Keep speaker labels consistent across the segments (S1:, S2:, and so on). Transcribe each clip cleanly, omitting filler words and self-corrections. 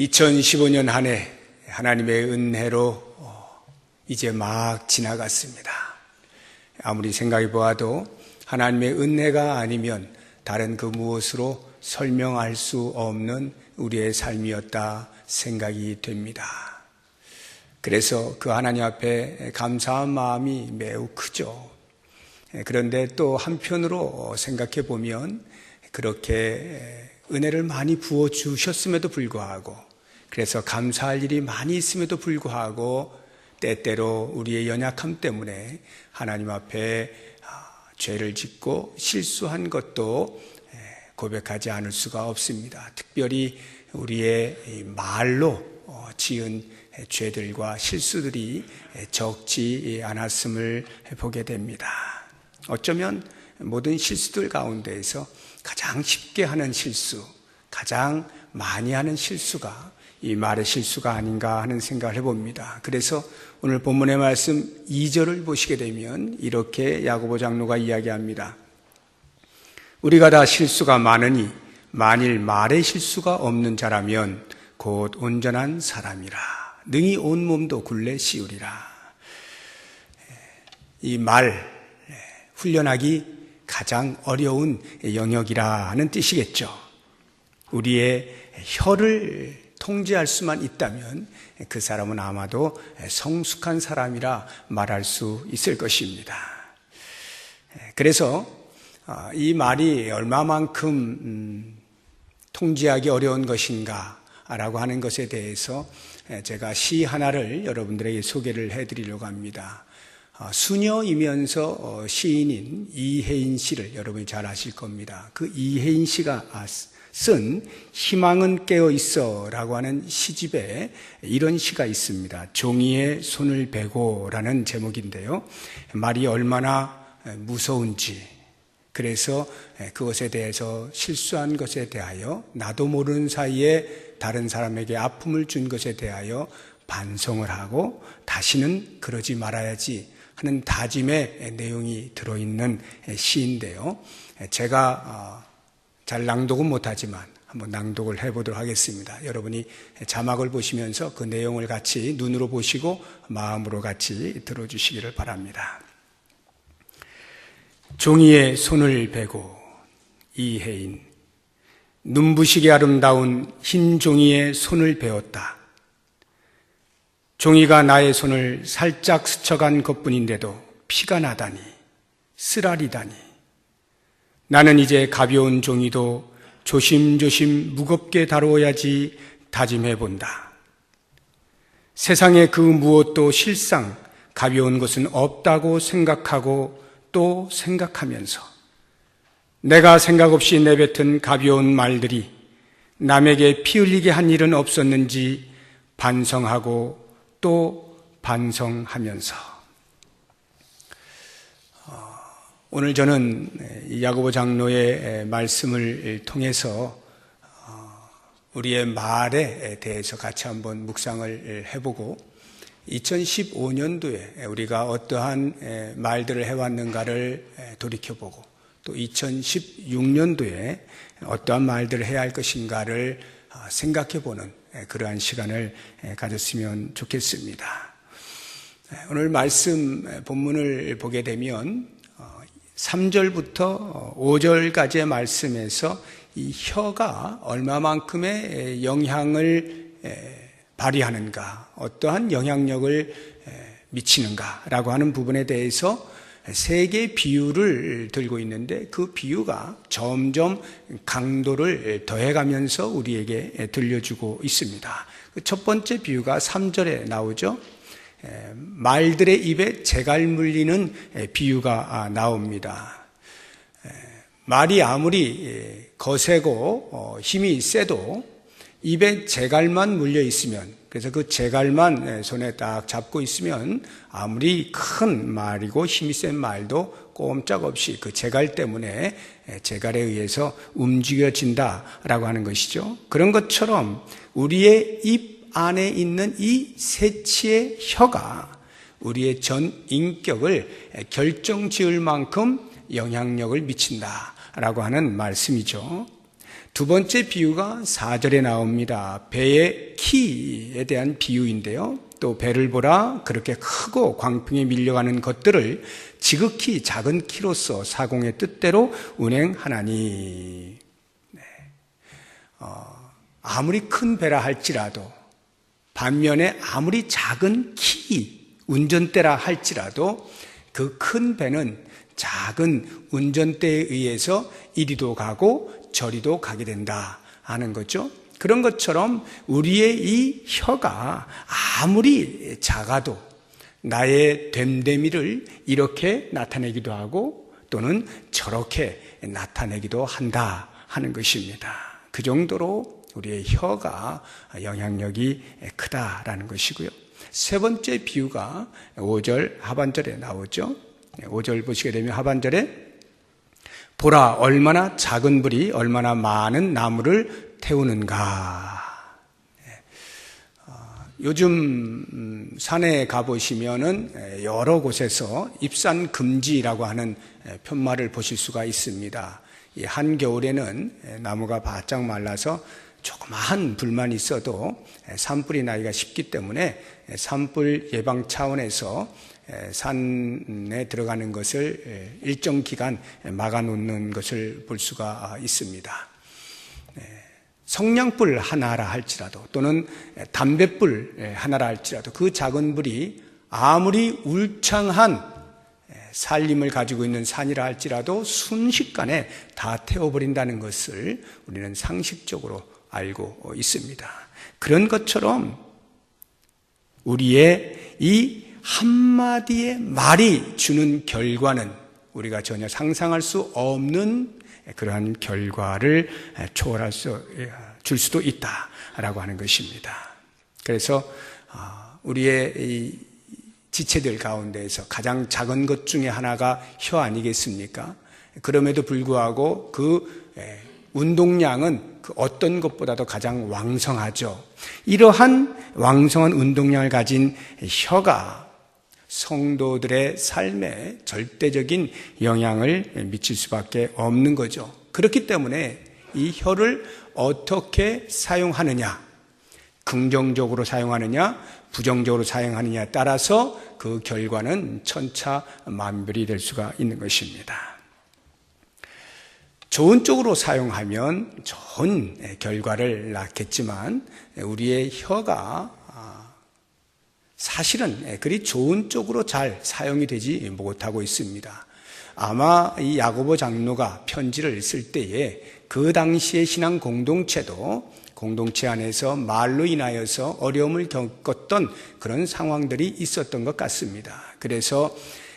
S1: 2015년 한 해 하나님의 은혜로 이제 막 지나갔습니다. 아무리 생각해 보아도 하나님의 은혜가 아니면 다른 그 무엇으로 설명할 수 없는 우리의 삶이었다 생각이 됩니다. 그래서 그 하나님 앞에 감사한 마음이 매우 크죠. 그런데 또 한편으로 생각해 보면 그렇게 은혜를 많이 부어주셨음에도 불구하고, 그래서 감사할 일이 많이 있음에도 불구하고 때때로 우리의 연약함 때문에 하나님 앞에 죄를 짓고 실수한 것도 고백하지 않을 수가 없습니다. 특별히 우리의 말로 지은 죄들과 실수들이 적지 않았음을 보게 됩니다. 어쩌면 모든 실수들 가운데에서 가장 쉽게 하는 실수, 가장 많이 하는 실수가 이 말의 실수가 아닌가 하는 생각을 해봅니다. 그래서 오늘 본문의 말씀 2절을 보시게 되면 이렇게 야고보 장로가 이야기합니다. 우리가 다 실수가 많으니 만일 말의 실수가 없는 자라면 곧 온전한 사람이라. 능히 온 몸도 굴레 씌우리라. 이 말 훈련하기 가장 어려운 영역이라는 뜻이겠죠. 우리의 혀를 통제할 수만 있다면 그 사람은 아마도 성숙한 사람이라 말할 수 있을 것입니다. 그래서 이 말이 얼마만큼 통제하기 어려운 것인가 라고 하는 것에 대해서 제가 시 하나를 여러분들에게 소개를 해드리려고 합니다. 수녀이면서 시인인 이혜인 씨를 여러분이 잘 아실 겁니다. 그 이혜인 씨가 쓴 희망은 깨어있어 라고 하는 시집에 이런 시가 있습니다. 종이에 손을 베고 라는 제목인데요. 말이 얼마나 무서운지, 그래서 그것에 대해서 실수한 것에 대하여 나도 모르는 사이에 다른 사람에게 아픔을 준 것에 대하여 반성을 하고 다시는 그러지 말아야지 하는 다짐의 내용이 들어있는 시인데요. 제가 잘 낭독은 못하지만 한번 낭독을 해보도록 하겠습니다. 여러분이 자막을 보시면서 그 내용을 같이 눈으로 보시고 마음으로 같이 들어주시기를 바랍니다. 종이에 손을 베고 이혜인. 눈부시게 아름다운 흰 종이에 손을 베었다. 종이가 나의 손을 살짝 스쳐간 것뿐인데도 피가 나다니, 쓰라리다니. 나는 이제 가벼운 종이도 조심조심 무겁게 다루어야지 다짐해본다. 세상에 그 무엇도 실상 가벼운 것은 없다고 생각하고 또 생각하면서 내가 생각 없이 내뱉은 가벼운 말들이 남에게 피 흘리게 한 일은 없었는지 반성하고 또 반성하면서, 오늘 저는 야고보 장로의 말씀을 통해서 우리의 말에 대해서 같이 한번 묵상을 해보고 2015년도에 우리가 어떠한 말들을 해왔는가를 돌이켜보고 또 2016년도에 어떠한 말들을 해야 할 것인가를 생각해보는 그러한 시간을 가졌으면 좋겠습니다. 오늘 말씀 본문을 보게 되면 3절부터 5절까지의 말씀에서 이 혀가 얼마만큼의 영향을 발휘하는가, 어떠한 영향력을 미치는가라고 하는 부분에 대해서 세 개의 비유를 들고 있는데 그 비유가 점점 강도를 더해가면서 우리에게 들려주고 있습니다. 첫 번째 비유가 3절에 나오죠. 말들의 입에 재갈 물리는 비유가 나옵니다. 말이 아무리 거세고 힘이 세도 입에 재갈만 물려 있으면, 그래서 그 재갈만 손에 딱 잡고 있으면 아무리 큰 말이고 힘이 센 말도 꼼짝없이 그 재갈 때문에 재갈에 의해서 움직여진다라고 하는 것이죠. 그런 것처럼 우리의 입 안에 있는 이 새치의 혀가 우리의 전 인격을 결정지을 만큼 영향력을 미친다라고 하는 말씀이죠. 두 번째 비유가 4절에 나옵니다. 배의 키에 대한 비유인데요. 또 배를 보라, 그렇게 크고 광풍에 밀려가는 것들을 지극히 작은 키로서 사공의 뜻대로 운행하나니. 아무리 큰 배라 할지라도, 반면에 아무리 작은 키, 운전대라 할지라도 그 큰 배는 작은 운전대에 의해서 이리도 가고 저리도 가게 된다 하는 거죠. 그런 것처럼 우리의 이 혀가 아무리 작아도 나의 됨됨이를 이렇게 나타내기도 하고 또는 저렇게 나타내기도 한다 하는 것입니다. 그 정도로 우리의 혀가 영향력이 크다라는 것이고요. 세 번째 비유가 5절 하반절에 나오죠. 5절 보시게 되면 하반절에 보라, 얼마나 작은 불이 얼마나 많은 나무를 태우는가. 요즘 산에 가보시면은 여러 곳에서 입산 금지라고 하는 편말을 보실 수가 있습니다. 한겨울에는 나무가 바짝 말라서 조그마한 불만 있어도 산불이 나기가 쉽기 때문에 산불 예방 차원에서 산에 들어가는 것을 일정 기간 막아놓는 것을 볼 수가 있습니다. 성냥불 하나라 할지라도 또는 담뱃불 하나라 할지라도 그 작은 불이 아무리 울창한 산림을 가지고 있는 산이라 할지라도 순식간에 다 태워버린다는 것을 우리는 상식적으로 알고 있습니다. 그런 것처럼 우리의 이 한마디의 말이 주는 결과는 우리가 전혀 상상할 수 없는 그러한 결과를 초월할 줄 수도 있다라고 하는 것입니다. 그래서 우리의 이 지체들 가운데에서 가장 작은 것 중에 하나가 혀 아니겠습니까? 그럼에도 불구하고 그 운동량은 그 어떤 것보다도 가장 왕성하죠. 이러한 왕성한 운동량을 가진 혀가 성도들의 삶에 절대적인 영향을 미칠 수밖에 없는 거죠. 그렇기 때문에 이 혀를 어떻게 사용하느냐, 긍정적으로 사용하느냐, 부정적으로 사용하느냐에 따라서 그 결과는 천차만별이 될 수가 있는 것입니다. 좋은 쪽으로 사용하면 좋은 결과를 낳겠지만 우리의 혀가 사실은 그리 좋은 쪽으로 잘 사용이 되지 못하고 있습니다. 아마 이 야고보 장로가 편지를 쓸 때에 그 당시의 신앙 공동체도 공동체 안에서 말로 인하여서 어려움을 겪었던 그런 상황들이 있었던 것 같습니다. 그래서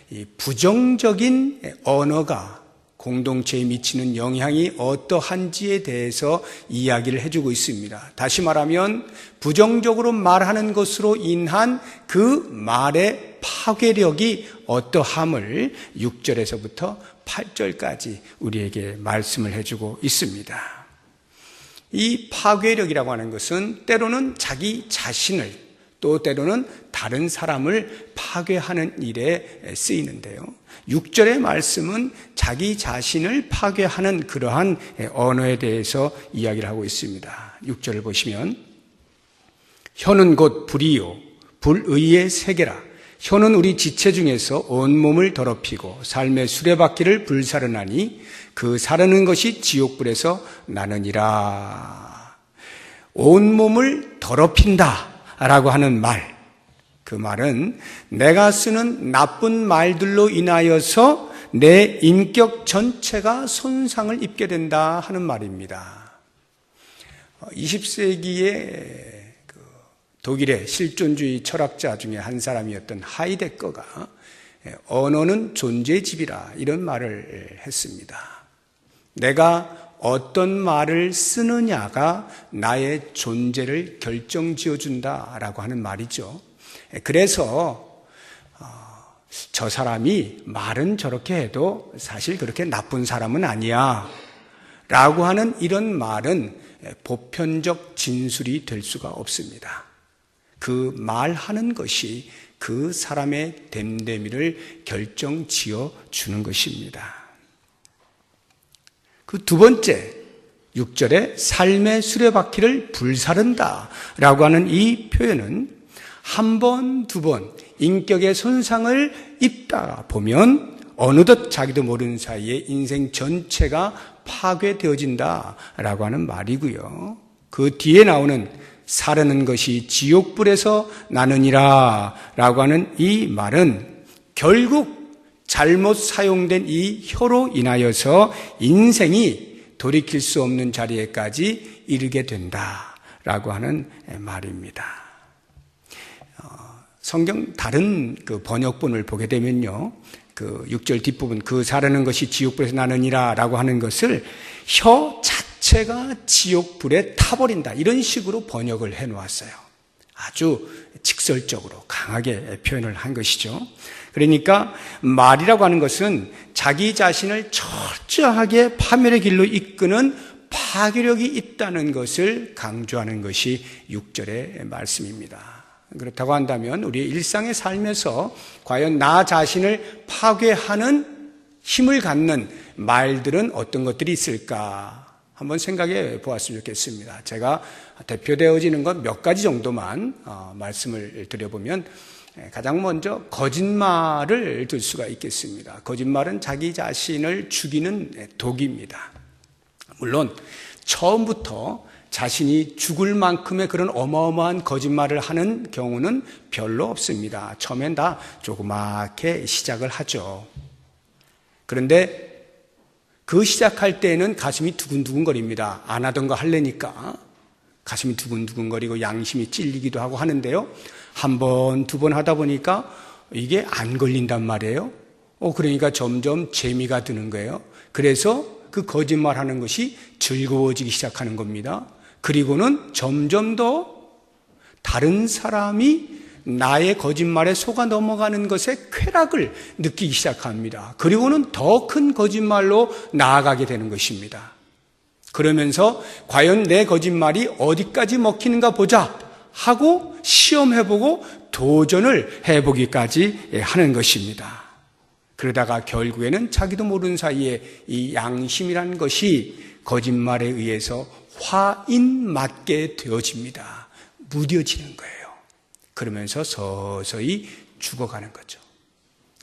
S1: 이 부정적인 언어가 공동체에 미치는 영향이 어떠한지에 대해서 이야기를 해주고 있습니다. 다시 말하면 부정적으로 말하는 것으로 인한 그 말의 파괴력이 어떠함을 6절에서부터 8절까지 우리에게 말씀을 해주고 있습니다. 이 파괴력이라고 하는 것은 때로는 자기 자신을 또 때로는 다른 사람을 파괴하는 일에 쓰이는데요. 6절의 말씀은 자기 자신을 파괴하는 그러한 언어에 대해서 이야기를 하고 있습니다. 6절을 보시면 혀는 곧 불이요 불의의 세계라. 혀는 우리 지체 중에서 온몸을 더럽히고 삶의 수레바퀴를 불사르나니 그 사르는 것이 지옥불에서 나느니라. 온몸을 더럽힌다 라고 하는 말, 그 말은 내가 쓰는 나쁜 말들로 인하여서 내 인격 전체가 손상을 입게 된다 하는 말입니다. 20세기의 독일의 실존주의 철학자 중에 한 사람이었던 하이데거가 언어는 존재의 집이라 이런 말을 했습니다. 내가 어떤 말을 쓰느냐가 나의 존재를 결정지어준다라고 하는 말이죠. 그래서 저 사람이 말은 저렇게 해도 사실 그렇게 나쁜 사람은 아니야 라고 하는 이런 말은 보편적 진술이 될 수가 없습니다. 그 말하는 것이 그 사람의 됨됨이를 결정지어 주는 것입니다. 그 두 번째, 6절에 삶의 수레바퀴를 불사른다 라고 하는 이 표현은 한 번, 두 번 인격의 손상을 입다 보면 어느덧 자기도 모르는 사이에 인생 전체가 파괴되어진다 라고 하는 말이고요. 그 뒤에 나오는 사르는 것이 지옥불에서 나느니라 라고 하는 이 말은 결국 잘못 사용된 이 혀로 인하여서 인생이 돌이킬 수 없는 자리에까지 이르게 된다라고 하는 말입니다. 성경 다른 그 번역본을 보게 되면요, 그 6절 뒷부분 그 사르는 것이 지옥불에서 나느니라라고 하는 것을 혀 자체가 지옥불에 타버린다 이런 식으로 번역을 해놓았어요. 아주 직설적으로 강하게 표현을 한 것이죠. 그러니까 말이라고 하는 것은 자기 자신을 철저하게 파멸의 길로 이끄는 파괴력이 있다는 것을 강조하는 것이 6절의 말씀입니다. 그렇다고 한다면 우리의 일상의 삶에서 과연 나 자신을 파괴하는 힘을 갖는 말들은 어떤 것들이 있을까 한번 생각해 보았으면 좋겠습니다. 제가 대표되어지는 것 몇 가지 정도만 말씀을 드려보면, 가장 먼저 거짓말을 들 수가 있겠습니다. 거짓말은 자기 자신을 죽이는 독입니다. 물론 처음부터 자신이 죽을 만큼의 그런 어마어마한 거짓말을 하는 경우는 별로 없습니다. 처음엔 다 조그맣게 시작을 하죠. 그런데 그 시작할 때에는 가슴이 두근두근거립니다. 안 하던 거 하려니까 가슴이 두근두근거리고 양심이 찔리기도 하고 하는데요. 한 번, 두 번 하다 보니까 이게 안 걸린단 말이에요. 그러니까 점점 재미가 드는 거예요. 그래서 그 거짓말 하는 것이 즐거워지기 시작하는 겁니다. 그리고는 점점 더 다른 사람이 나의 거짓말에 속아 넘어가는 것에 쾌락을 느끼기 시작합니다. 그리고는 더 큰 거짓말로 나아가게 되는 것입니다. 그러면서 과연 내 거짓말이 어디까지 먹히는가 보자 하고 시험해보고 도전을 해보기까지 하는 것입니다. 그러다가 결국에는 자기도 모르는 사이에 이 양심이라는 것이 거짓말에 의해서 화인 맞게 되어집니다. 무뎌지는 거예요. 그러면서 서서히 죽어가는 거죠.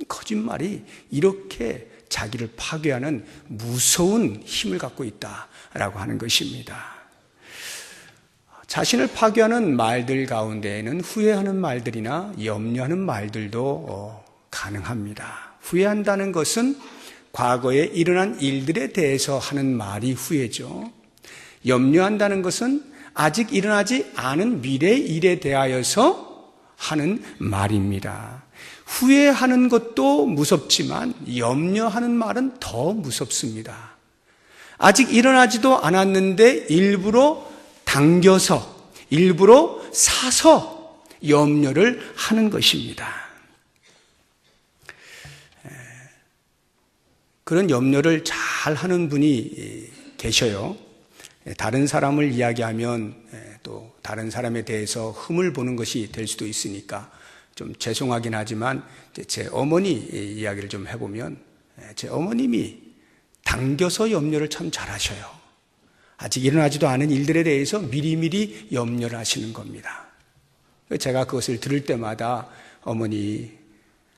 S1: 거짓말이 이렇게 자기를 파괴하는 무서운 힘을 갖고 있다라고 하는 것입니다. 자신을 파괴하는 말들 가운데에는 후회하는 말들이나 염려하는 말들도 가능합니다. 후회한다는 것은 과거에 일어난 일들에 대해서 하는 말이 후회죠. 염려한다는 것은 아직 일어나지 않은 미래 일에 대하여서 하는 말입니다. 후회하는 것도 무섭지만 염려하는 말은 더 무섭습니다. 아직 일어나지도 않았는데 일부러 당겨서, 일부러 사서 염려를 하는 것입니다. 그런 염려를 잘 하는 분이 계셔요. 다른 사람을 이야기하면 또 다른 사람에 대해서 흠을 보는 것이 될 수도 있으니까 좀 죄송하긴 하지만 제 어머니 이야기를 좀 해보면, 제 어머님이 당겨서 염려를 참 잘하셔요. 아직 일어나지도 않은 일들에 대해서 미리미리 염려를 하시는 겁니다. 제가 그것을 들을 때마다 어머니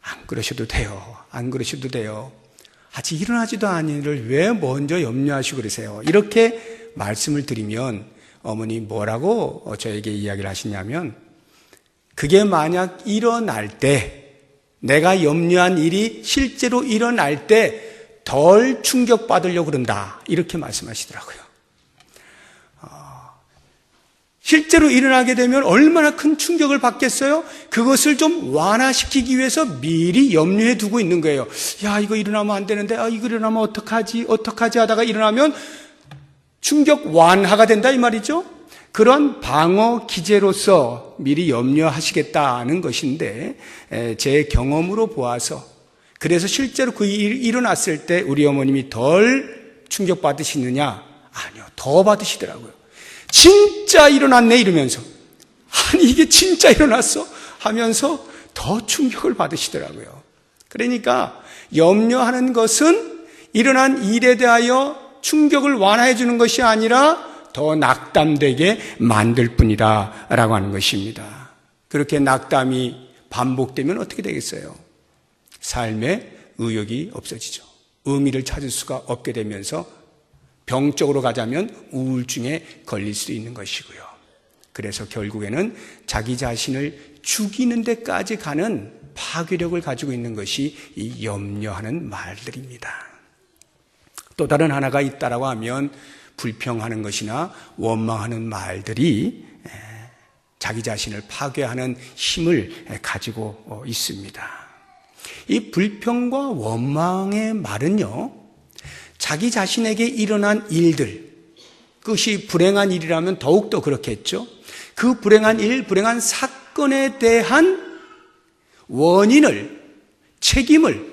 S1: 안 그러셔도 돼요. 안 그러셔도 돼요. 아직 일어나지도 않은 일을 왜 먼저 염려하시고 그러세요? 이렇게 말씀을 드리면 어머니 뭐라고 저에게 이야기를 하시냐면, 그게 만약 일어날 때, 내가 염려한 일이 실제로 일어날 때 덜 충격받으려고 그런다, 이렇게 말씀하시더라고요. 실제로 일어나게 되면 얼마나 큰 충격을 받겠어요? 그것을 좀 완화시키기 위해서 미리 염려해 두고 있는 거예요. 야, 이거 일어나면 안 되는데, 이거 일어나면 어떡하지 하다가 일어나면 충격 완화가 된다 이 말이죠. 그런 방어 기제로서 미리 염려하시겠다는 것인데, 제 경험으로 보아서, 그래서 실제로 그 일이 일어났을 때 우리 어머님이 덜 충격받으시느냐? 아니요, 더 받으시더라고요. 진짜 일어났네 이러면서, 아니 이게 진짜 일어났어? 하면서 더 충격을 받으시더라고요. 그러니까 염려하는 것은 일어난 일에 대하여 충격을 완화해 주는 것이 아니라 더 낙담되게 만들 뿐이다 라고 하는 것입니다. 그렇게 낙담이 반복되면 어떻게 되겠어요? 삶에 의욕이 없어지죠. 의미를 찾을 수가 없게 되면서 병적으로 가자면 우울증에 걸릴 수 있는 것이고요. 그래서 결국에는 자기 자신을 죽이는 데까지 가는 파괴력을 가지고 있는 것이 이 염려하는 말들입니다. 또 다른 하나가 있다라고 하면 불평하는 것이나 원망하는 말들이 자기 자신을 파괴하는 힘을 가지고 있습니다. 이 불평과 원망의 말은요, 자기 자신에게 일어난 일들, 그것이 불행한 일이라면 더욱더 그렇겠죠. 그 불행한 일, 불행한 사건에 대한 원인을, 책임을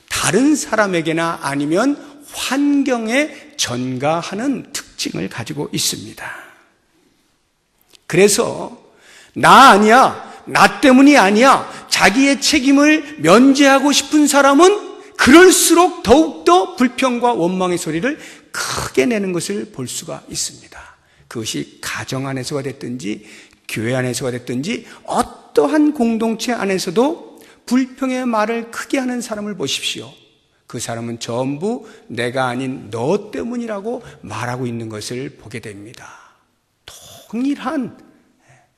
S1: 다른 사람에게나 아니면 환경에 전가하는 특징을 가지고 있습니다. 그래서 나 아니야, 나 때문이 아니야, 자기의 책임을 면제하고 싶은 사람은 그럴수록 더욱더 불평과 원망의 소리를 크게 내는 것을 볼 수가 있습니다. 그것이 가정 안에서가 됐든지 교회 안에서가 됐든지 어떠한 공동체 안에서도 불평의 말을 크게 하는 사람을 보십시오. 그 사람은 전부 내가 아닌 너 때문이라고 말하고 있는 것을 보게 됩니다. 동일한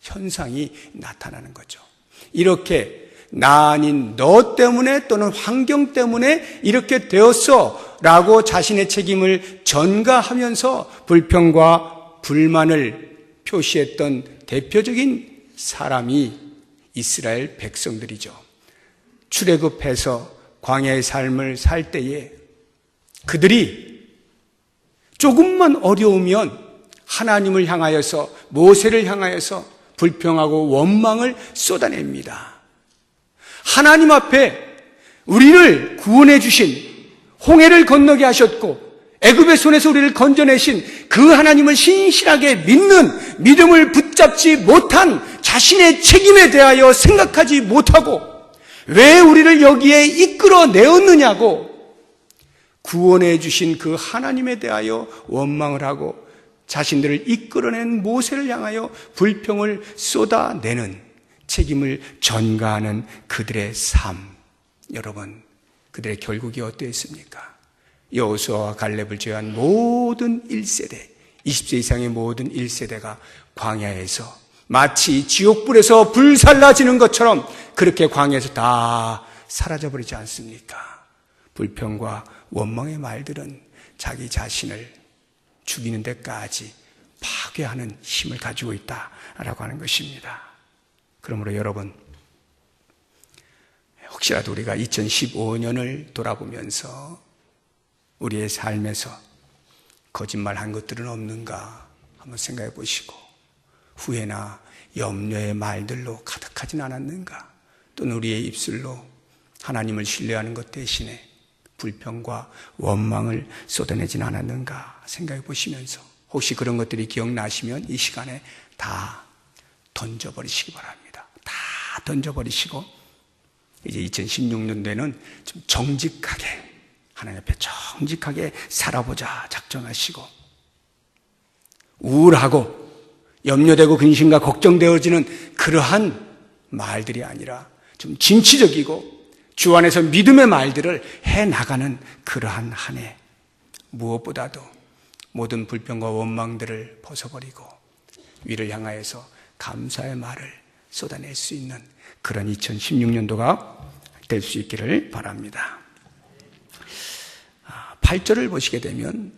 S1: 현상이 나타나는 거죠. 이렇게 나 아닌 너 때문에 또는 환경 때문에 이렇게 되었어 라고 자신의 책임을 전가하면서 불평과 불만을 표시했던 대표적인 사람이 이스라엘 백성들이죠. 출애굽해서 광야의 삶을 살 때에 그들이 조금만 어려우면 하나님을 향하여서, 모세를 향하여서 불평하고 원망을 쏟아냅니다. 하나님 앞에 우리를 구원해 주신, 홍해를 건너게 하셨고 애굽의 손에서 우리를 건져내신 그 하나님을 신실하게 믿는, 믿음을 붙잡지 못한 자신의 책임에 대하여 생각하지 못하고 왜 우리를 여기에 이끌어내었느냐고 구원해 주신 그 하나님에 대하여 원망을 하고 자신들을 이끌어낸 모세를 향하여 불평을 쏟아내는, 책임을 전가하는 그들의 삶. 여러분, 그들의 결국이 어떠했습니까? 여호수아와 갈렙을 제외한 모든 1세대, 20세 이상의 모든 1세대가 광야에서 마치 지옥불에서 불살라지는 것처럼 그렇게 광야에서 다 사라져버리지 않습니까? 불평과 원망의 말들은 자기 자신을 죽이는 데까지 파괴하는 힘을 가지고 있다라고 하는 것입니다. 그러므로 여러분, 혹시라도 우리가 2015년을 돌아보면서 우리의 삶에서 거짓말한 것들은 없는가 한번 생각해 보시고, 후회나 염려의 말들로 가득하진 않았는가, 또는 우리의 입술로 하나님을 신뢰하는 것 대신에 불평과 원망을 쏟아내진 않았는가 생각해 보시면서, 혹시 그런 것들이 기억나시면 이 시간에 다 던져버리시기 바랍니다. 다 던져버리시고 이제 2016년도에는 좀 정직하게, 하나님 앞에 정직하게 살아보자 작정하시고, 우울하고 염려되고 근심과 걱정되어지는 그러한 말들이 아니라 좀 진취적이고 주 안에서 믿음의 말들을 해나가는 그러한 한 해, 무엇보다도 모든 불평과 원망들을 벗어버리고 위를 향하여서 감사의 말을 쏟아낼 수 있는 그런 2016년도가 될 수 있기를 바랍니다. 8절을 보시게 되면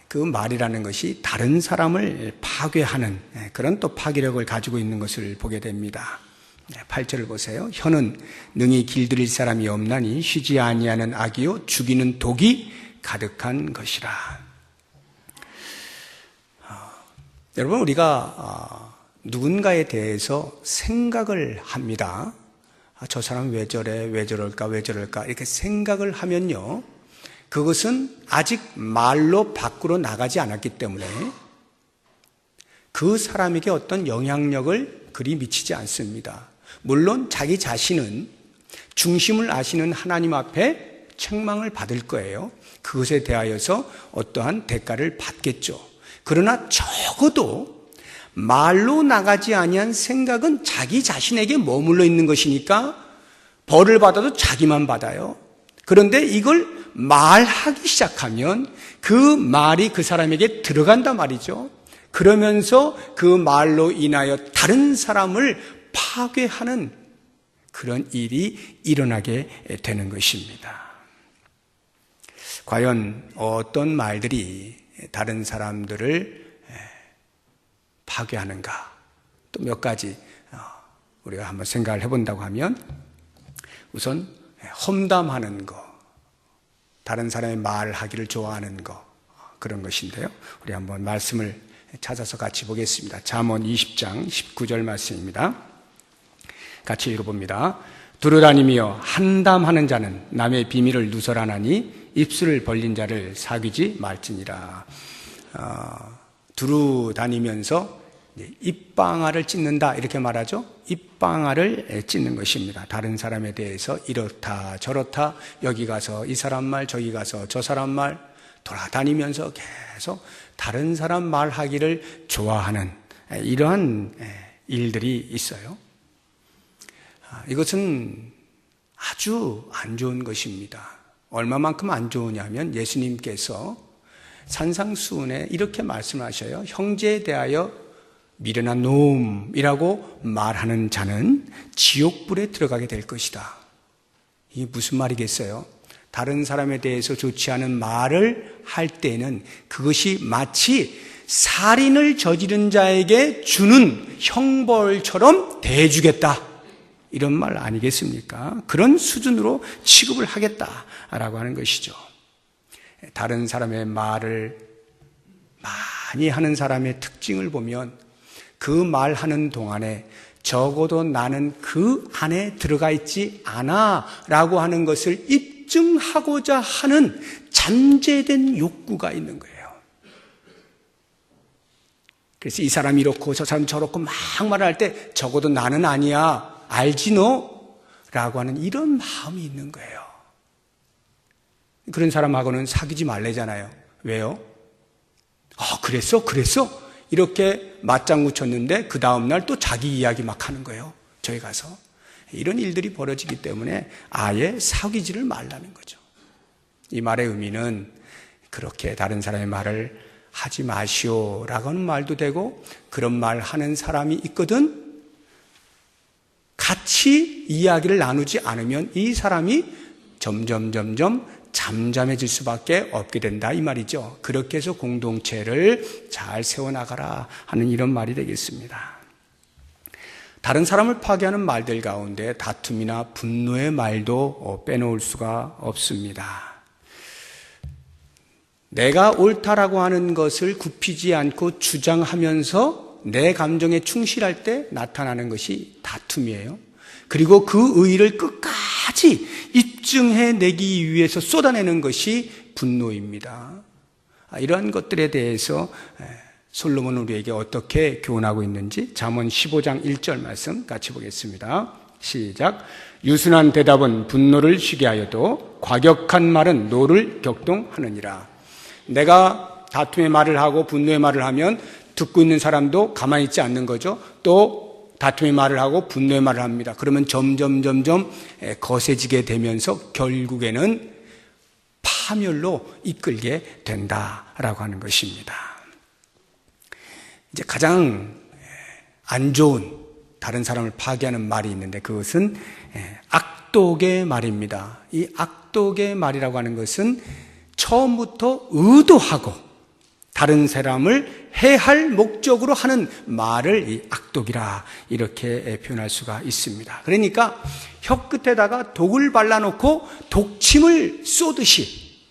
S1: 그 말이라는 것이 다른 사람을 파괴하는 그런 또 파괴력을 가지고 있는 것을 보게 됩니다. 8절을 보세요. 혀는 능히 길들일 사람이 없나니 쉬지 아니하는 악이요 죽이는 독이 가득한 것이라. 여러분, 우리가 누군가에 대해서 생각을 합니다. 저 사람 왜 저래, 왜 저럴까, 왜 저럴까 이렇게 생각을 하면요, 그것은 아직 말로 밖으로 나가지 않았기 때문에 그 사람에게 어떤 영향력을 그리 미치지 않습니다. 물론 자기 자신은 중심을 아시는 하나님 앞에 책망을 받을 거예요. 그것에 대하여서 어떠한 대가를 받겠죠. 그러나 적어도 말로 나가지 아니한 생각은 자기 자신에게 머물러 있는 것이니까 벌을 받아도 자기만 받아요. 그런데 이걸 말하기 시작하면 그 말이 그 사람에게 들어간단 말이죠. 그러면서 그 말로 인하여 다른 사람을 파괴하는 그런 일이 일어나게 되는 것입니다. 과연 어떤 말들이 다른 사람들을 파괴하는가? 또 몇 가지 우리가 한번 생각을 해본다고 하면 우선 험담하는 거, 다른 사람의 말하기를 좋아하는 거, 그런 것인데요. 우리 한번 말씀을 찾아서 같이 보겠습니다. 잠언 20장 19절 말씀입니다. 같이 읽어봅니다. 두루다니며 한담하는 자는 남의 비밀을 누설하나니 입술을 벌린 자를 사귀지 말지니라. 두루다니면서 입방아를 찢는다 이렇게 말하죠. 입방아를 찢는 것입니다. 다른 사람에 대해서 이렇다 저렇다, 여기 가서 이 사람 말, 저기 가서 저 사람 말, 돌아다니면서 계속 다른 사람 말하기를 좋아하는 이러한 일들이 있어요. 이것은 아주 안 좋은 것입니다. 얼마만큼 안 좋으냐면 예수님께서 산상수훈에 이렇게 말씀하셔요. 형제에 대하여 미련한 놈이라고 말하는 자는 지옥불에 들어가게 될 것이다. 이게 무슨 말이겠어요? 다른 사람에 대해서 좋지 않은 말을 할 때는 그것이 마치 살인을 저지른 자에게 주는 형벌처럼 대해주겠다, 이런 말 아니겠습니까? 그런 수준으로 취급을 하겠다라고 하는 것이죠. 다른 사람의 말을 많이 하는 사람의 특징을 보면 그 말하는 동안에 적어도 나는 그 안에 들어가 있지 않아 라고 하는 것을 입증하고자 하는 잠재된 욕구가 있는 거예요. 그래서 이 사람이 이렇고 저 사람 저렇고 막 말할 때 적어도 나는 아니야, 알지 너? 라고 하는 이런 마음이 있는 거예요. 그런 사람하고는 사귀지 말래잖아요. 왜요? 그랬어? 이렇게 맞장구 쳤는데 그 다음날 또 자기 이야기 막 하는 거예요. 저희 가서. 이런 일들이 벌어지기 때문에 아예 사귀지를 말라는 거죠. 이 말의 의미는 그렇게 다른 사람의 말을 하지 마시오라고 하는 말도 되고, 그런 말 하는 사람이 있거든 같이 이야기를 나누지 않으면 이 사람이 점점 잠잠해질 수밖에 없게 된다 이 말이죠. 그렇게 해서 공동체를 잘 세워나가라 하는 이런 말이 되겠습니다. 다른 사람을 파괴하는 말들 가운데 다툼이나 분노의 말도 빼놓을 수가 없습니다. 내가 옳다라고 하는 것을 굽히지 않고 주장하면서 내 감정에 충실할 때 나타나는 것이 다툼이에요. 그리고 그 의의를 끝까지 입증해내기 위해서 쏟아내는 것이 분노입니다. 이러한 것들에 대해서 솔로몬은 우리에게 어떻게 교훈하고 있는지 잠언 15장 1절 말씀 같이 보겠습니다. 시작. 유순한 대답은 분노를 쉬게 하여도 과격한 말은 노를 격동하느니라. 내가 다툼의 말을 하고 분노의 말을 하면 듣고 있는 사람도 가만히 있지 않는 거죠. 또 다툼의 말을 하고 분노의 말을 합니다. 그러면 점점 거세지게 되면서 결국에는 파멸로 이끌게 된다라고 하는 것입니다. 이제 가장 안 좋은 다른 사람을 파괴하는 말이 있는데 그것은 악독의 말입니다. 이 악독의 말이라고 하는 것은 처음부터 의도하고 다른 사람을 해할 목적으로 하는 말을 이 악독이라 이렇게 표현할 수가 있습니다. 그러니까 혀끝에다가 독을 발라놓고 독침을 쏘듯이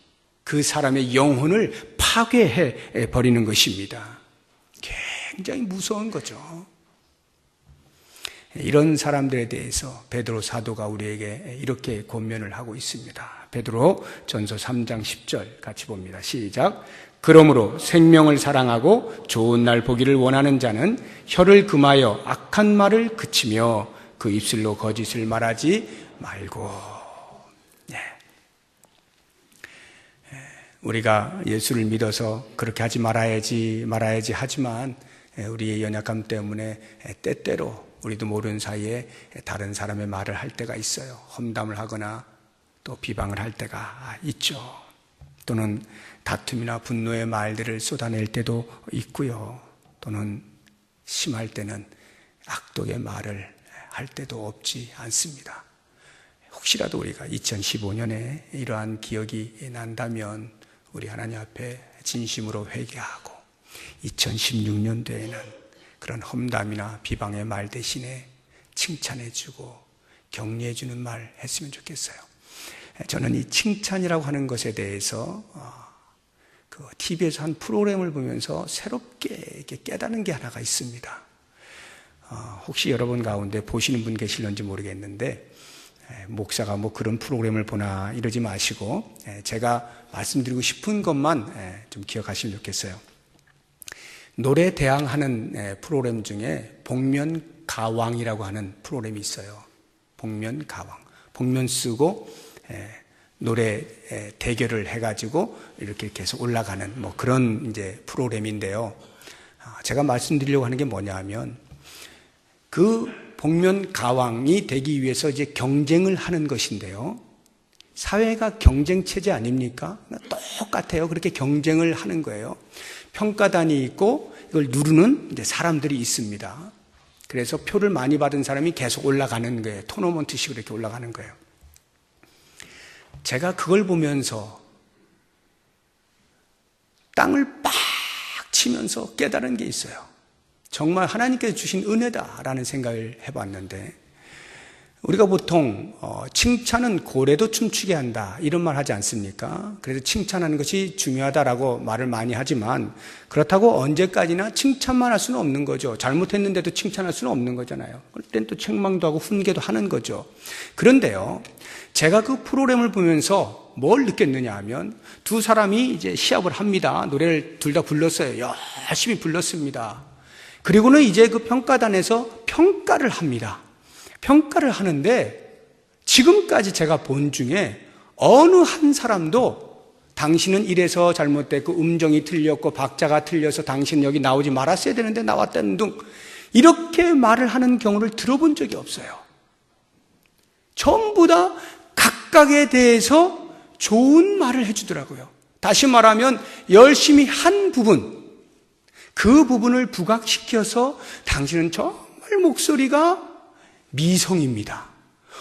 S1: 그 사람의 영혼을 파괴해 버리는 것입니다. 굉장히 무서운 거죠. 이런 사람들에 대해서 베드로 사도가 우리에게 이렇게 권면을 하고 있습니다. 베드로 전서 3장 10절 같이 봅니다. 시작. 그러므로 생명을 사랑하고 좋은 날 보기를 원하는 자는 혀를 금하여 악한 말을 그치며 그 입술로 거짓을 말하지 말고. 우리가 예수를 믿어서 그렇게 하지 말아야지 하지만 우리의 연약함 때문에 때때로 우리도 모르는 사이에 다른 사람의 말을 할 때가 있어요. 험담을 하거나 또 비방을 할 때가 있죠. 또는 다툼이나 분노의 말들을 쏟아낼 때도 있고요. 또는 심할 때는 악독의 말을 할 때도 없지 않습니다. 혹시라도 우리가 2015년에 이러한 기억이 난다면 우리 하나님 앞에 진심으로 회개하고 2016년도에는 그런 험담이나 비방의 말 대신에 칭찬해주고 격려해주는 말 했으면 좋겠어요. 저는 이 칭찬이라고 하는 것에 대해서 TV에서 한 프로그램을 보면서 새롭게 이렇게 깨닫는 게 하나가 있습니다. 혹시 여러분 가운데 보시는 분 계실런지 모르겠는데 목사가 뭐 그런 프로그램을 보나 이러지 마시고 제가 말씀드리고 싶은 것만 좀 기억하시면 좋겠어요. 노래 대항하는 프로그램 중에 복면가왕이라고 하는 프로그램이 있어요. 복면가왕. 복면 쓰고 노래 대결을 해가지고 이렇게 계속 올라가는 뭐 그런 이제 프로그램인데요. 제가 말씀드리려고 하는 게 뭐냐 하면 그 복면가왕이 되기 위해서 이제 경쟁을 하는 것인데요. 사회가 경쟁 체제 아닙니까? 똑같아요. 그렇게 경쟁을 하는 거예요. 평가단이 있고 이걸 누르는 이제 사람들이 있습니다. 그래서 표를 많이 받은 사람이 계속 올라가는 거예요. 토너먼트식으로 이렇게 올라가는 거예요. 제가 그걸 보면서 땅을 빡 치면서 깨달은 게 있어요. 정말 하나님께서 주신 은혜다라는 생각을 해봤는데 우리가 보통 칭찬은 고래도 춤추게 한다 이런 말 하지 않습니까? 그래서 칭찬하는 것이 중요하다라고 말을 많이 하지만 그렇다고 언제까지나 칭찬만 할 수는 없는 거죠. 잘못했는데도 칭찬할 수는 없는 거잖아요. 그럴 땐 또 책망도 하고 훈계도 하는 거죠. 그런데요, 제가 그 프로그램을 보면서 뭘 느꼈느냐 하면 두 사람이 이제 시합을 합니다. 노래를 둘 다 불렀어요. 열심히 불렀습니다. 그리고는 이제 그 평가단에서 평가를 합니다. 평가를 하는데 지금까지 제가 본 중에 어느 한 사람도 당신은 이래서 잘못됐고 음정이 틀렸고 박자가 틀려서 당신은 여기 나오지 말았어야 되는데 나왔다는 등 이렇게 말을 하는 경우를 들어본 적이 없어요. 전부 다 각각에 대해서 좋은 말을 해주더라고요. 다시 말하면 열심히 한 부분, 그 부분을 부각시켜서 당신은 정말 목소리가 미성입니다.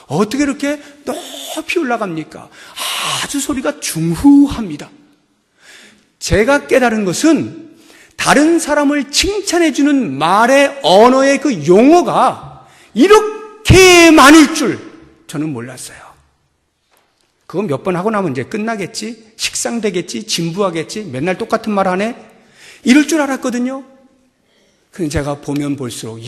S1: 어떻게 이렇게 높이 올라갑니까? 아주 소리가 중후합니다. 제가 깨달은 것은 다른 사람을 칭찬해주는 말의 언어의 그 용어가 이렇게 많을 줄 저는 몰랐어요. 그거 몇 번 하고 나면 이제 끝나겠지? 식상되겠지? 진부하겠지? 맨날 똑같은 말 하네? 이럴 줄 알았거든요. 근데 제가 보면 볼수록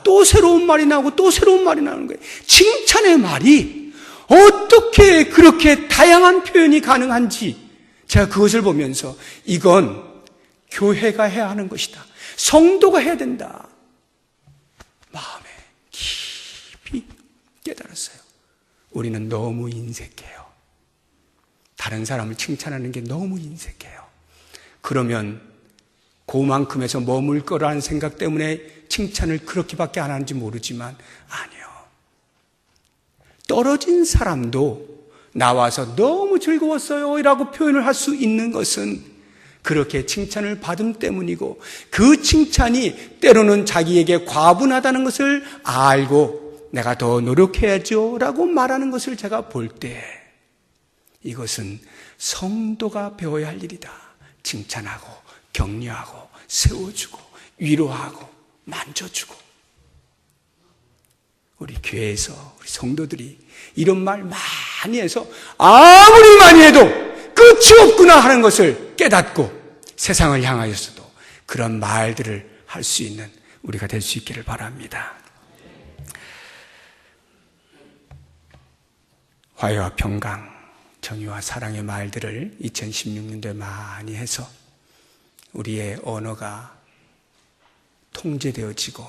S1: 또 새로운 말이 나오고 또 새로운 말이 나오는 거예요. 칭찬의 말이 어떻게 그렇게 다양한 표현이 가능한지 제가 그것을 보면서 이건 교회가 해야 하는 것이다. 성도가 해야 된다. 마음에 깊이 깨달았어요. 우리는 너무 인색해요. 다른 사람을 칭찬하는 게 너무 인색해요. 그러면 그만큼에서 머물 거라는 생각 때문에 칭찬을 그렇게밖에 안 하는지 모르지만 아니요. 떨어진 사람도 나와서 너무 즐거웠어요 라고 표현을 할 수 있는 것은 그렇게 칭찬을 받음 때문이고 그 칭찬이 때로는 자기에게 과분하다는 것을 알고 내가 더 노력해야죠 라고 말하는 것을 제가 볼 때 이것은 성도가 배워야 할 일이다. 칭찬하고 격려하고 세워주고 위로하고 만져주고 우리 교회에서 우리 성도들이 이런 말 많이 해서 아무리 많이 해도 끝이 없구나 하는 것을 깨닫고 세상을 향하여서도 그런 말들을 할 수 있는 우리가 될 수 있기를 바랍니다. 화해와 평강, 정의와 사랑의 말들을 2016년도에 많이 해서 우리의 언어가 통제되어지고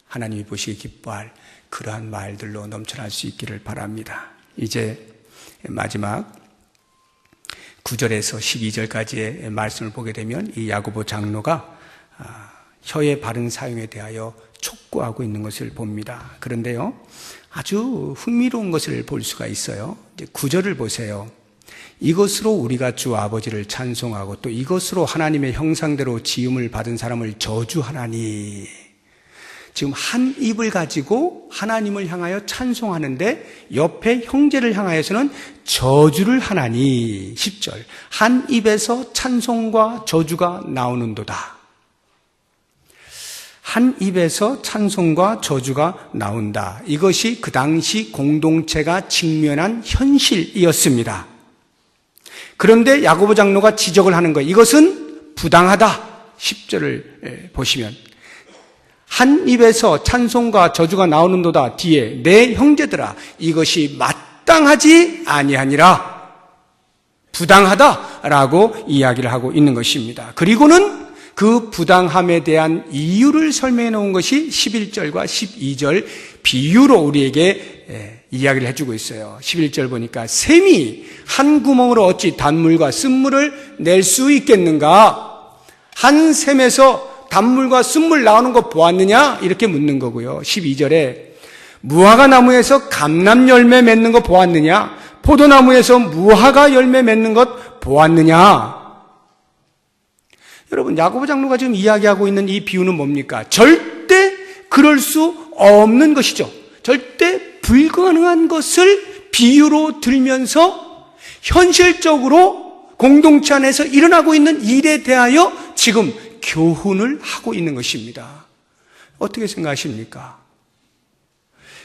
S1: 하나님이 보시기 기뻐할 그러한 말들로 넘쳐날 수 있기를 바랍니다. 이제 마지막 9절에서 12절까지의 말씀을 보게 되면 이 야고보 장로가 혀의 바른 사용에 대하여 촉구하고 있는 것을 봅니다. 그런데요, 아주 흥미로운 것을 볼 수가 있어요. 이제 9절을 보세요. 이것으로 우리가 주 아버지를 찬송하고 또 이것으로 하나님의 형상대로 지음을 받은 사람을 저주하나니. 지금 한 입을 가지고 하나님을 향하여 찬송하는데 옆에 형제를 향하여서는 저주를 하나니. 10절. 한 입에서 찬송과 저주가 나오는도다. 한 입에서 찬송과 저주가 나온다. 이것이 그 당시 공동체가 직면한 현실이었습니다. 그런데 야고보 장로가 지적을 하는 거예요. 이것은 부당하다. 10절을 보시면 한 입에서 찬송과 저주가 나오는도다. 뒤에 내 형제들아 이것이 마땅하지 아니하니라. 부당하다라고 이야기를 하고 있는 것입니다. 그리고는 그 부당함에 대한 이유를 설명해 놓은 것이 11절과 12절 비유로 우리에게 이야기를 해주고 있어요. 11절 보니까 샘이 한 구멍으로 어찌 단물과 쓴물을 낼 수 있겠는가? 한 샘에서 단물과 쓴물 나오는 거 보았느냐? 이렇게 묻는 거고요. 12절에 무화과 나무에서 감람 열매 맺는 거 보았느냐? 포도나무에서 무화과 열매 맺는 것 보았느냐? 여러분, 야고보 장로가 지금 이야기하고 있는 이 비유는 뭡니까? 절대 그럴 수 없는 것이죠. 절대 불가능한 것을 비유로 들면서 현실적으로 공동체 안에서 일어나고 있는 일에 대하여 지금 교훈을 하고 있는 것입니다. 어떻게 생각하십니까?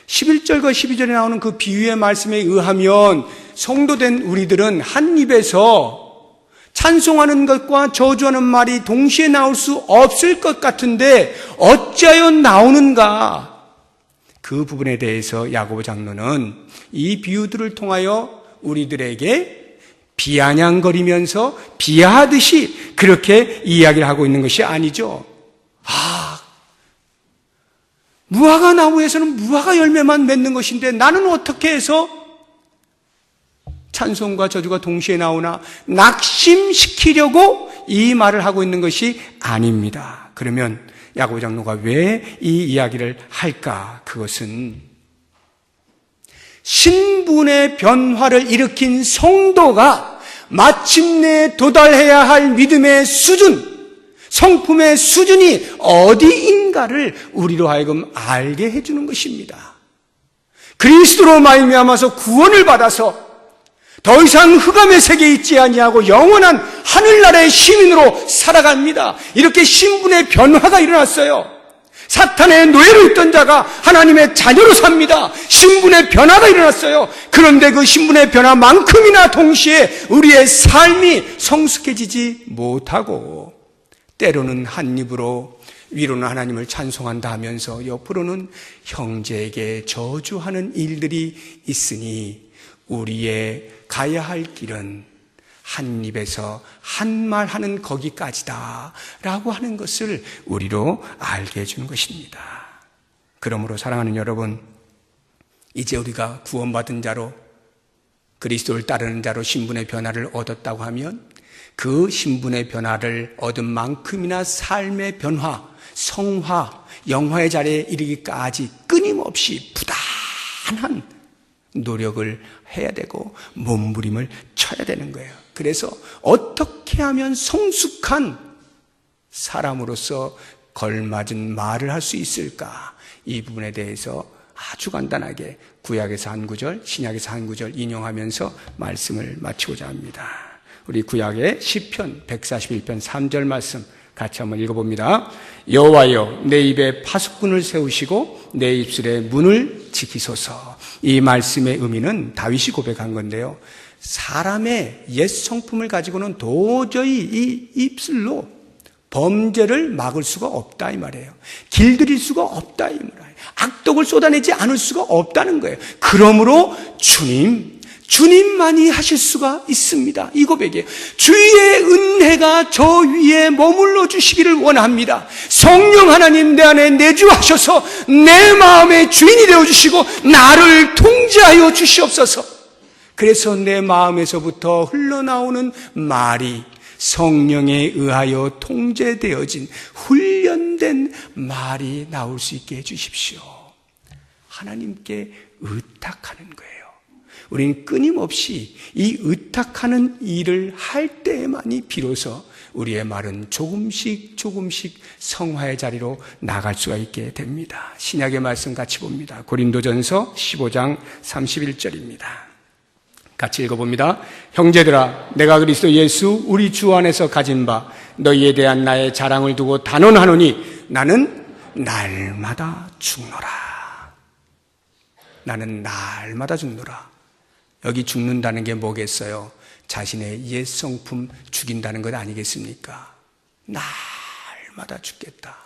S1: 11절과 12절에 나오는 그 비유의 말씀에 의하면 성도된 우리들은 한 입에서 찬송하는 것과 저주하는 말이 동시에 나올 수 없을 것 같은데 어찌하여 나오는가? 그 부분에 대해서 야고보 장로는 이 비유들을 통하여 우리들에게 비아냥거리면서 비하하듯이 그렇게 이야기를 하고 있는 것이 아니죠. 무화과 나무에서는 무화과 열매만 맺는 것인데 나는 어떻게 해서 찬송과 저주가 동시에 나오나? 낙심시키려고 이 말을 하고 있는 것이 아닙니다. 그러면 야고보 장로가 왜 이 이야기를 할까? 그것은 신분의 변화를 일으킨 성도가 마침내 도달해야 할 믿음의 수준, 성품의 수준이 어디인가를 우리로 하여금 알게 해주는 것입니다. 그리스도로 말미암아서 구원을 받아서 더 이상 흑암의 세계에 있지 아니하고 영원한 하늘나라의 시민으로 살아갑니다. 이렇게 신분의 변화가 일어났어요. 사탄의 노예로 있던 자가 하나님의 자녀로 삽니다. 신분의 변화가 일어났어요. 그런데 그 신분의 변화만큼이나 동시에 우리의 삶이 성숙해지지 못하고 때로는 한 입으로 위로는 하나님을 찬송한다 하면서 옆으로는 형제에게 저주하는 일들이 있으니 우리의 가야 할 길은 한 입에서 한 말 하는 거기까지다 라고 하는 것을 우리로 알게 해주는 것입니다. 그러므로 사랑하는 여러분, 이제 우리가 구원받은 자로 그리스도를 따르는 자로 신분의 변화를 얻었다고 하면 그 신분의 변화를 얻은 만큼이나 삶의 변화, 성화, 영화의 자리에 이르기까지 끊임없이 부단한 노력을 해야 되고 몸부림을 쳐야 되는 거예요. 그래서 어떻게 하면 성숙한 사람으로서 걸맞은 말을 할 수 있을까? 이 부분에 대해서 아주 간단하게 구약에서 한 구절, 신약에서 한 구절 인용하면서 말씀을 마치고자 합니다. 우리 구약의 시편 141편 3절 말씀 같이 한번 읽어봅니다. 여호와여 내 입에 파수꾼을 세우시고 내 입술에 문을 지키소서. 이 말씀의 의미는 다윗이 고백한 건데요, 사람의 옛 성품을 가지고는 도저히 이 입술로 범죄를 막을 수가 없다 이 말이에요. 길들일 수가 없다 이 말이에요. 악독을 쏟아내지 않을 수가 없다는 거예요. 그러므로 주님만이 하실 수가 있습니다. 이 고백이에요. 주의 은혜가 저 위에 머물러 주시기를 원합니다. 성령 하나님 내 안에 내주하셔서 내 마음의 주인이 되어주시고 나를 통제하여 주시옵소서. 그래서 내 마음에서부터 흘러나오는 말이 성령에 의하여 통제되어진 훈련된 말이 나올 수 있게 해주십시오. 하나님께 의탁하는 거예요. 우리는 끊임없이 이 의탁하는 일을 할 때만이 비로소 우리의 말은 조금씩 성화의 자리로 나갈 수가 있게 됩니다. 신약의 말씀 같이 봅니다. 고린도전서 15장 31절입니다. 같이 읽어봅니다. 형제들아, 내가 그리스도 예수 우리 주 안에서 가진 바 너희에 대한 나의 자랑을 두고 단언하노니 나는 날마다 죽노라. 나는 날마다 죽노라. 여기 죽는다는 게 뭐겠어요? 자신의 옛 성품 죽인다는 것 아니겠습니까? 날마다 죽겠다.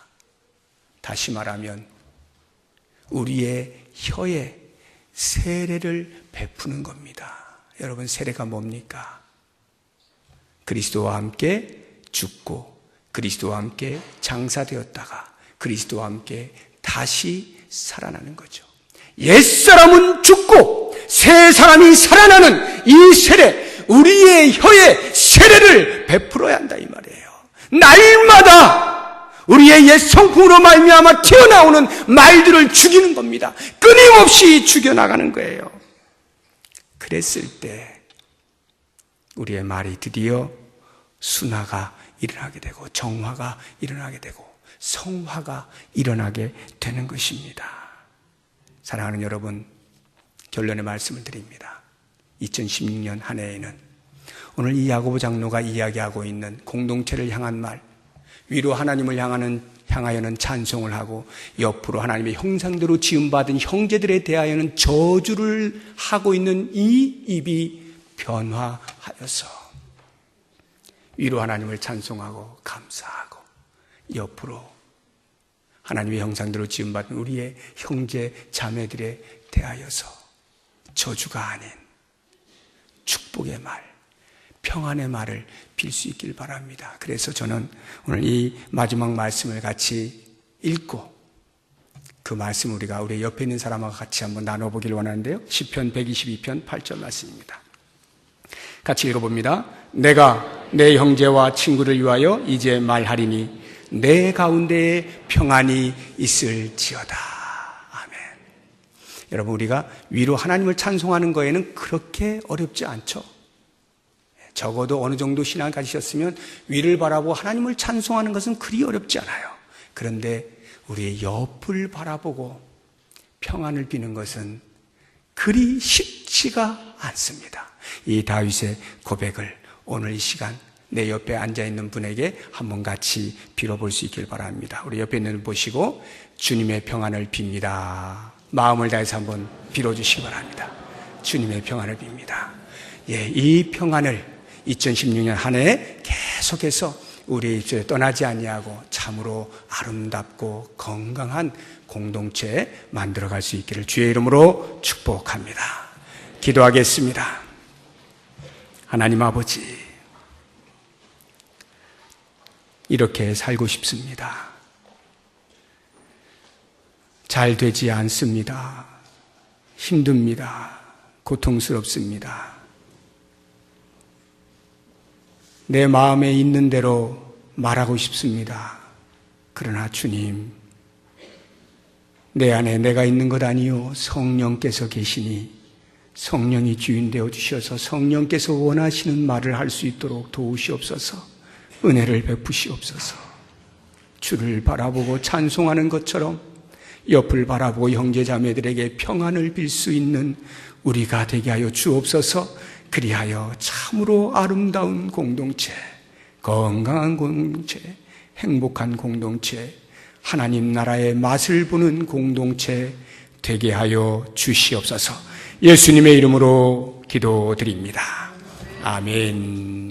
S1: 다시 말하면 우리의 혀에 세례를 베푸는 겁니다. 여러분, 세례가 뭡니까? 그리스도와 함께 죽고 그리스도와 함께 장사되었다가 그리스도와 함께 다시 살아나는 거죠. 옛사람은 죽고 새 사람이 살아나는 이 세례, 우리의 혀에 세례를 베풀어야 한다 이 말이에요. 날마다 우리의 옛 성품으로 말미암아 튀어나오는 말들을 죽이는 겁니다. 끊임없이 죽여나가는 거예요. 그랬을 때 우리의 말이 드디어 순화가 일어나게 되고 정화가 일어나게 되고 성화가 일어나게 되는 것입니다. 사랑하는 여러분, 결론의 말씀을 드립니다. 2016년 한 해에는 오늘 이 야고보 장로가 이야기하고 있는 공동체를 향한 말, 위로 하나님을 향하여는 찬송을 하고 옆으로 하나님의 형상대로 지음받은 형제들에 대하여는 저주를 하고 있는 이 입이 변화하여서 위로 하나님을 찬송하고 감사하고 옆으로 하나님의 형상대로 지음받은 우리의 형제 자매들에 대하여서 저주가 아닌 축복의 말, 평안의 말을 빌 수 있길 바랍니다. 그래서 저는 오늘 이 마지막 말씀을 같이 읽고 그 말씀 우리가 우리 옆에 있는 사람과 같이 한번 나눠보길 원하는데요. 시편 122편 8절 말씀입니다. 같이 읽어봅니다. 내가 내 형제와 친구를 위하여 이제 말하리니 내 가운데에 평안이 있을지어다. 아멘. 여러분, 우리가 위로 하나님을 찬송하는 거에는 그렇게 어렵지 않죠. 적어도 어느 정도 신앙을 가지셨으면 위를 바라보고 하나님을 찬송하는 것은 그리 어렵지 않아요. 그런데 우리의 옆을 바라보고 평안을 비는 것은 그리 쉽지가 않습니다. 이 다윗의 고백을 오늘 이 시간 내 옆에 앉아있는 분에게 한번 같이 빌어볼 수 있길 바랍니다. 우리 옆에 있는 분 보시고 주님의 평안을 빕니다. 마음을 다해서 한번 빌어주시기 바랍니다. 주님의 평안을 빕니다. 예, 이 평안을 2016년 한 해 계속해서 우리 입술에 떠나지 아니하고 참으로 아름답고 건강한 공동체 만들어갈 수 있기를 주의 이름으로 축복합니다. 기도하겠습니다. 하나님 아버지, 이렇게 살고 싶습니다. 잘 되지 않습니다. 힘듭니다. 고통스럽습니다. 내 마음에 있는 대로 말하고 싶습니다. 그러나 주님, 내 안에 내가 있는 것 아니요 성령께서 계시니 성령이 주인 되어 주셔서 성령께서 원하시는 말을 할 수 있도록 도우시옵소서. 은혜를 베푸시옵소서. 주를 바라보고 찬송하는 것처럼 옆을 바라보고 형제자매들에게 평안을 빌 수 있는 우리가 되게 하여 주옵소서. 그리하여 참으로 아름다운 공동체, 건강한 공동체, 행복한 공동체, 하나님 나라의 맛을 보는 공동체 되게 하여 주시옵소서. 예수님의 이름으로 기도드립니다. 아멘.